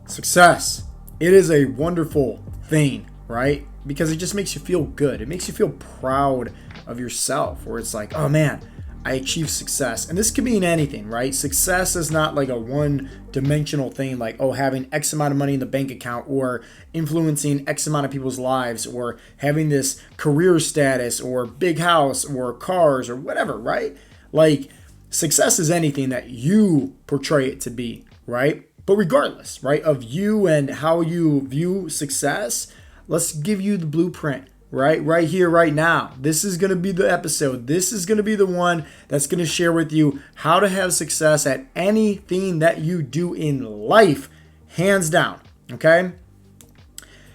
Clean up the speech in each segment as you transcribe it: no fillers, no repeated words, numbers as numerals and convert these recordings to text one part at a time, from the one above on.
Success. It is a wonderful thing, right? Because it just makes you feel good. It makes you feel proud of yourself, where it's like, oh man, I achieved success. And this could mean anything, right? Success is not like a one-dimensional thing, like, oh, having X amount of money in the bank account, or influencing X amount of people's lives, or having this career status, or big house, or cars, or whatever, right? Like, success is anything that you portray it to be, right? But regardless, right, of you and how you view success, let's give you the blueprint, right? Right here, right now. This is going to be the episode. This is going to be the one that's going to share with you how to have success at anything that you do in life, hands down, okay?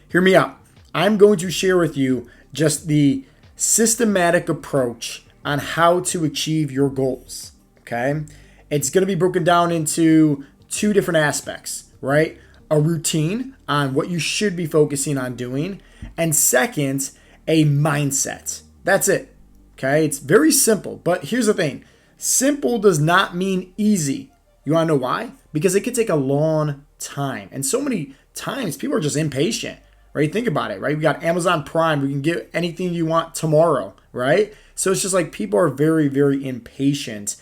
Hear me out. I'm going to share with you just the systematic approach on how to achieve your goals, okay? It's going to be broken down into two different aspects, right? A routine on what you should be focusing on doing, and second, a mindset. That's it, okay? It's very simple, but here's the thing. Simple does not mean easy. You want to know why? Because it could take a long time, and so many times people are just impatient, right? Think about it, right? We got Amazon Prime. We can get anything you want tomorrow, right? So it's just like people are very, very impatient,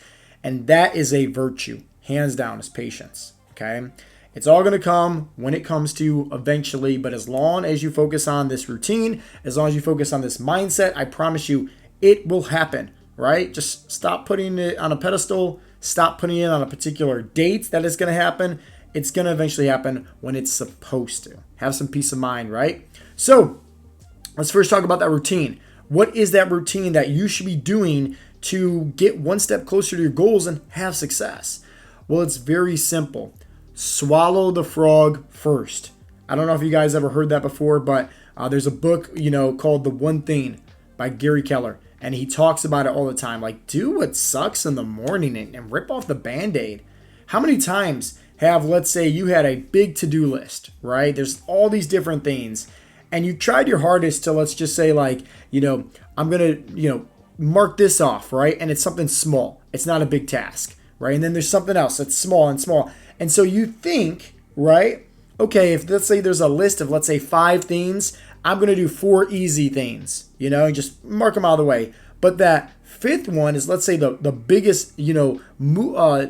and that is a virtue. Hands down, is patience, okay? It's all going to come when it comes to eventually, but as long as you focus on this routine, as long as you focus on this mindset, I promise you it will happen, right? Just stop putting it on a pedestal, stop putting it on a particular date that it's going to happen. It's going to eventually happen when it's supposed to. Have some peace of mind, right? So let's first talk about that routine. What is that routine that you should be doing to get one step closer to your goals and have success? Well, it's very simple. Swallow the frog first. I don't know if you guys ever heard that before, but there's a book, called The One Thing by Gary Keller, and he talks about it all the time. Like, do what sucks in the morning and rip off the Band-Aid. How many times have, let's say you had a big to-do list, right? There's all these different things, and you tried your hardest to, let's just say, like, I'm going to, mark this off, right? And it's something small. It's not a big task. Right? And then there's something else that's small and small. And so you think, right? Okay, if let's say there's a list of, let's say 5 things, I'm going to do 4 easy things, and just mark them out of the way. But that 5th one is, let's say the biggest, needle mover,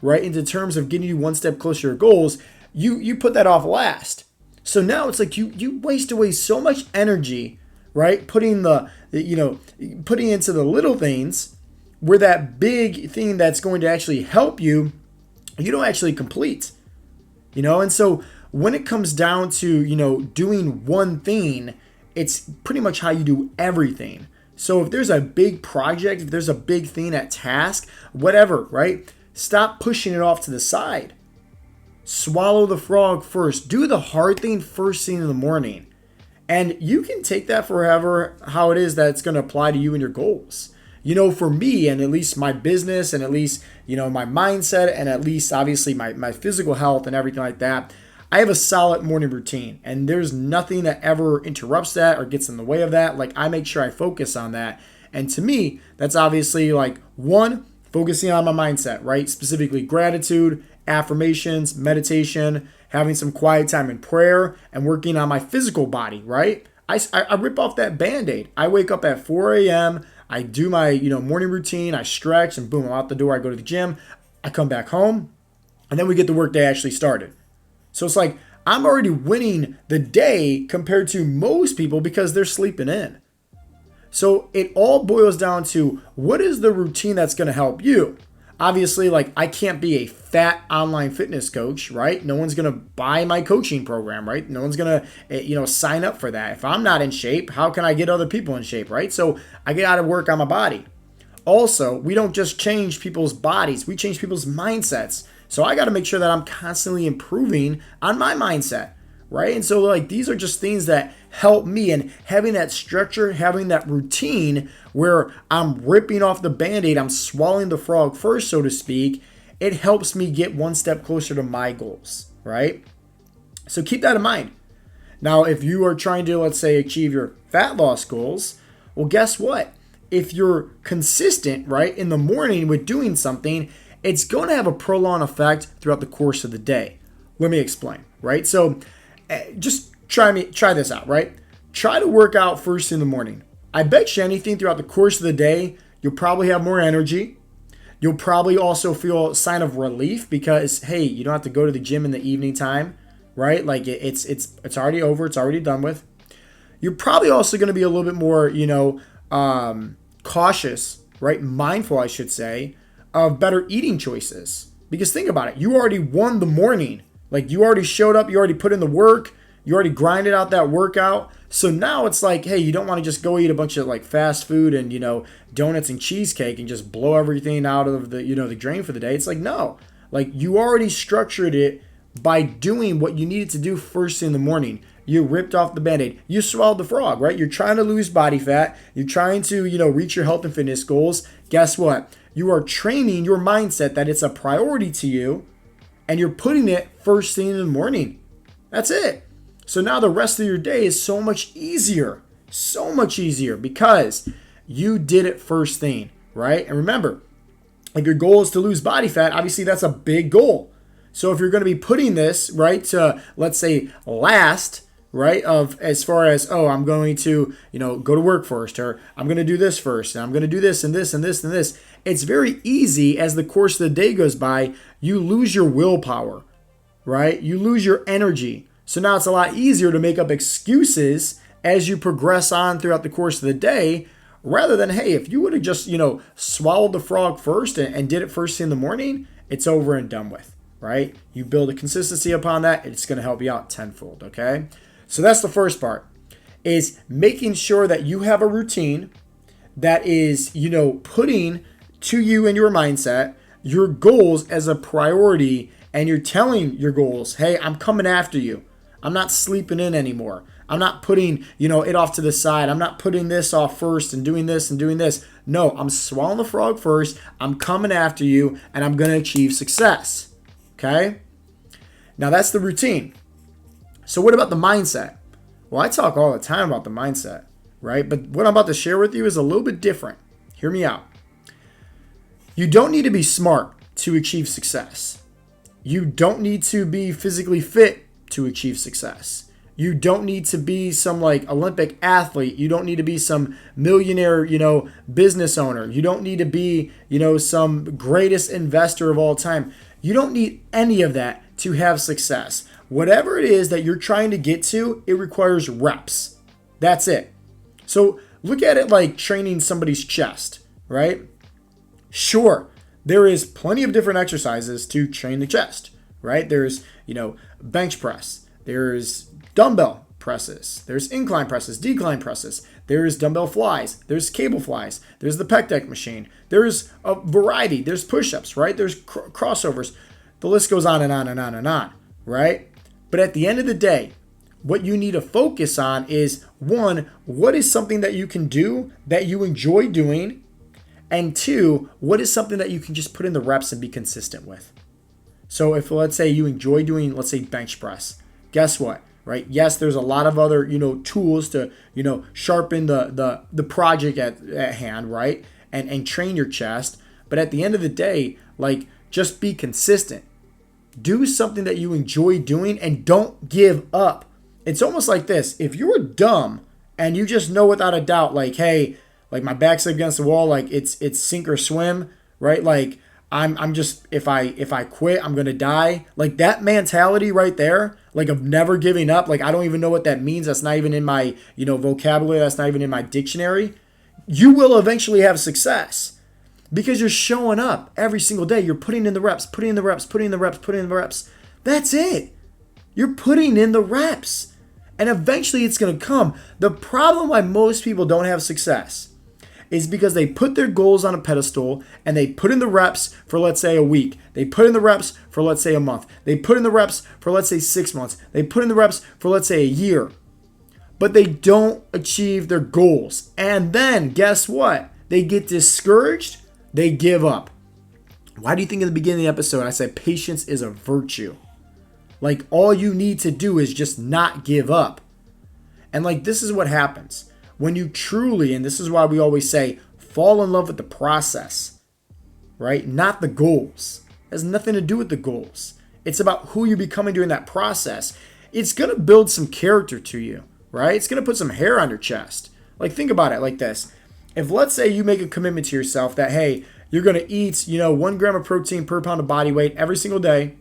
right? Into terms of getting you one step closer to your goals, you put that off last. So now it's like you waste away so much energy, right? Putting into the little things, where that big thing that's going to actually help you, you don't actually complete, And so when it comes down to, doing one thing, it's pretty much how you do everything. So if there's a big project, if there's a big thing, that task, whatever, right? Stop pushing it off to the side. Swallow the frog first. Do the hard thing first thing in the morning. And you can take that forever, how it is that it's going to apply to you and your goals. For me, and at least my business, and at least, my mindset, and at least obviously my physical health and everything like that, I have a solid morning routine, and there's nothing that ever interrupts that or gets in the way of that. Like, I make sure I focus on that. And to me, that's obviously like, one, focusing on my mindset, right? Specifically gratitude, affirmations, meditation, having some quiet time in prayer, and working on my physical body, right? I rip off that Band-Aid. I wake up at 4 a.m., I do my, morning routine, I stretch, and boom, I'm out the door, I go to the gym, I come back home, and then we get the workday actually started. So it's like, I'm already winning the day compared to most people because they're sleeping in. So it all boils down to, what is the routine that's going to help you? Obviously, like, I can't be a fat online fitness coach, right? No one's going to buy my coaching program, right? No one's going to, sign up for that. If I'm not in shape, how can I get other people in shape, right? So I get out of work on my body. Also, we don't just change people's bodies. We change people's mindsets. So I got to make sure that I'm constantly improving on my mindset, right? And so, like, these are just things that help me, and having that structure, having that routine where I'm ripping off the Band-Aid, I'm swallowing the frog first, so to speak, it helps me get one step closer to my goals, right? So keep that in mind. Now, if you are trying to, let's say, achieve your fat loss goals, well, guess what? If you're consistent, right, in the morning with doing something, it's going to have a prolonged effect throughout the course of the day. Let me explain, right? So just try this out, right? Try to work out first in the morning. I bet you anything throughout the course of the day, you'll probably have more energy. You'll probably also feel a sign of relief because, hey, you don't have to go to the gym in the evening time, right? Like it's already over. It's already done with. You're probably also going to be a little bit more, cautious, right? Mindful, I should say, of better eating choices. Because think about it. You already won the morning. Like you already showed up. You already put in the work. You already grinded out that workout. So now it's like, hey, you don't want to just go eat a bunch of like fast food and, donuts and cheesecake and just blow everything out of the, the drain for the day. It's like, no, like you already structured it by doing what you needed to do first in the morning. You ripped off the Band-Aid. You swallowed the frog, right? You're trying to lose body fat. You're trying to, reach your health and fitness goals. Guess what? You are training your mindset that it's a priority to you and you're putting it first thing in the morning. That's it. So now the rest of your day is so much easier because you did it first thing, right? And remember, if your goal is to lose body fat, obviously that's a big goal. So if you're going to be putting this, right, to let's say last, right, of as far as, oh, I'm going to, go to work first, or I'm going to do this first, and I'm going to do this and this and this and this. It's very easy as the course of the day goes by, you lose your willpower, right? You lose your energy. So now it's a lot easier to make up excuses as you progress on throughout the course of the day, rather than, hey, if you would have just, swallowed the frog first and did it first thing in the morning, it's over and done with, right? You build a consistency upon that, it's going to help you out tenfold, okay? So that's the first part, is making sure that you have a routine that is, putting to you in your mindset your goals as a priority, and you're telling your goals, hey, I'm coming after you. I'm not sleeping in anymore. I'm not putting, it off to the side. I'm not putting this off first and doing this and doing this. No, I'm swallowing the frog first. I'm coming after you, and I'm going to achieve success. Okay? Now that's the routine. So what about the mindset? Well, I talk all the time about the mindset, right? But what I'm about to share with you is a little bit different. Hear me out. You don't need to be smart to achieve success. You don't need to be physically fit to achieve success. You don't need to be some like Olympic athlete. You don't need to be some millionaire, business owner. You don't need to be, some greatest investor of all time. You don't need any of that to have success. Whatever it is that you're trying to get to, it requires reps. That's it. So look at it like training somebody's chest, right? Sure, there is plenty of different exercises to train the chest, right? There's, bench press. There's dumbbell presses. There's incline presses, decline presses. There's dumbbell flies. There's cable flies. There's the pec deck machine. There's a variety. There's push-ups, right? There's crossovers. The list goes on and on and on and on, right? But at the end of the day, what you need to focus on is, one, what is something that you can do that you enjoy doing? And two, what is something that you can just put in the reps and be consistent with? So if, let's say, you enjoy doing, let's say, bench press, guess what, right? Yes, there's a lot of other, tools to, sharpen the project at hand, right? And train your chest. But at the end of the day, like, just be consistent. Do something that you enjoy doing and don't give up. It's almost like this. If you're dumb and you just know without a doubt, like, hey, like my back's against the wall, like it's sink or swim, right? Like I'm just, if I quit, I'm going to die. Like that mentality right there, like of never giving up. Like I don't even know what that means. That's not even in my, vocabulary. That's not even in my dictionary. You will eventually have success. Because you're showing up every single day. You're putting in the reps, putting in the reps, putting in the reps, putting in the reps. That's it. You're putting in the reps. And eventually it's going to come. The problem why most people don't have success is because they put their goals on a pedestal and they put in the reps for, let's say, a week. They put in the reps for, let's say, a month. They put in the reps for, let's say, 6 months. They put in the reps for, let's say, a year. But they don't achieve their goals. And then guess what? They get discouraged. They give up. Why do you think in the beginning of the episode I said patience is a virtue? Like all you need to do is just not give up. And like this is what happens when you truly, and this is why we always say, fall in love with the process, right? Not the goals. It has nothing to do with the goals. It's about who you're becoming during that process. It's going to build some character to you, right? It's going to put some hair on your chest. Like, think about it like this. If, let's say, you make a commitment to yourself that, hey, you're going to eat, 1 gram of protein per pound of body weight every single day.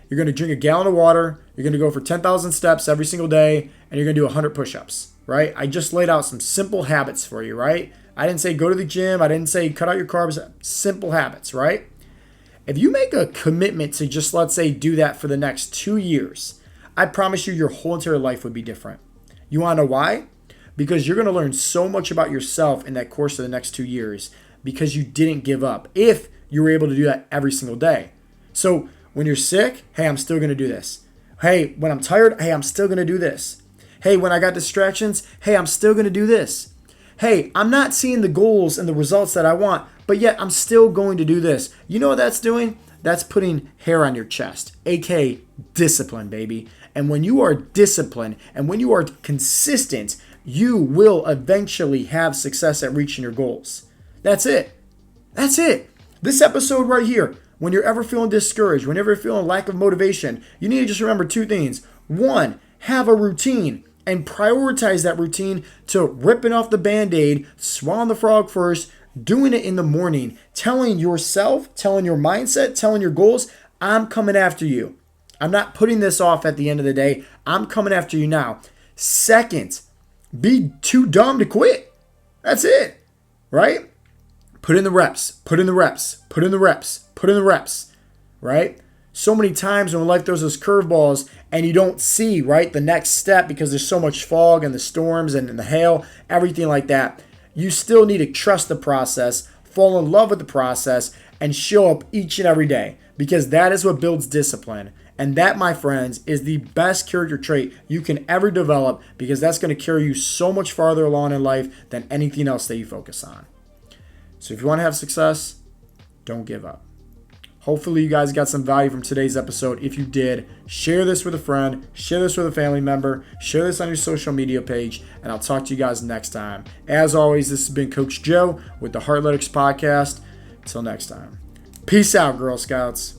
You're going to drink a gallon of water. You're going to go for 10,000 steps every single day. And you're going to do 100 push-ups, right? I just laid out some simple habits for you, right? I didn't say go to the gym. I didn't say cut out your carbs. Simple habits, right? If you make a commitment to just, let's say, do that for the next 2 years, I promise you your whole entire life would be different. You want to know why? Because you're going to learn so much about yourself in that course of the next 2 years because you didn't give up if you were able to do that every single day. So when you're sick, hey, I'm still going to do this. Hey, when I'm tired, hey, I'm still going to do this. Hey, when I got distractions, hey, I'm still going to do this. Hey, I'm not seeing the goals and the results that I want, but yet I'm still going to do this. You know what that's doing? That's putting hair on your chest, aka discipline, baby. And when you are disciplined and when you are consistent, you will eventually have success at reaching your goals. That's it. That's it. This episode right here, when you're ever feeling discouraged, whenever you're feeling lack of motivation, you need to just remember 2 things. 1, have a routine and prioritize that routine to ripping off the Band-Aid, swallowing the frog first, doing it in the morning, telling yourself, telling your mindset, telling your goals, I'm coming after you. I'm not putting this off at the end of the day. I'm coming after you now. 2nd, be too dumb to quit. That's it, right? Put in the reps, put in the reps, put in the reps, put in the reps, right? So many times when life throws those curveballs and you don't see, right, the next step because there's so much fog and the storms and the hail, everything like that, you still need to trust the process, fall in love with the process, and show up each and every day because that is what builds discipline. And that, my friends, is the best character trait you can ever develop because that's going to carry you so much farther along in life than anything else that you focus on. So if you want to have success, don't give up. Hopefully you guys got some value from today's episode. If you did, share this with a friend, share this with a family member, share this on your social media page, and I'll talk to you guys next time. As always, this has been Coach Joe with the Heartletics Podcast. Until next time. Peace out, Girl Scouts.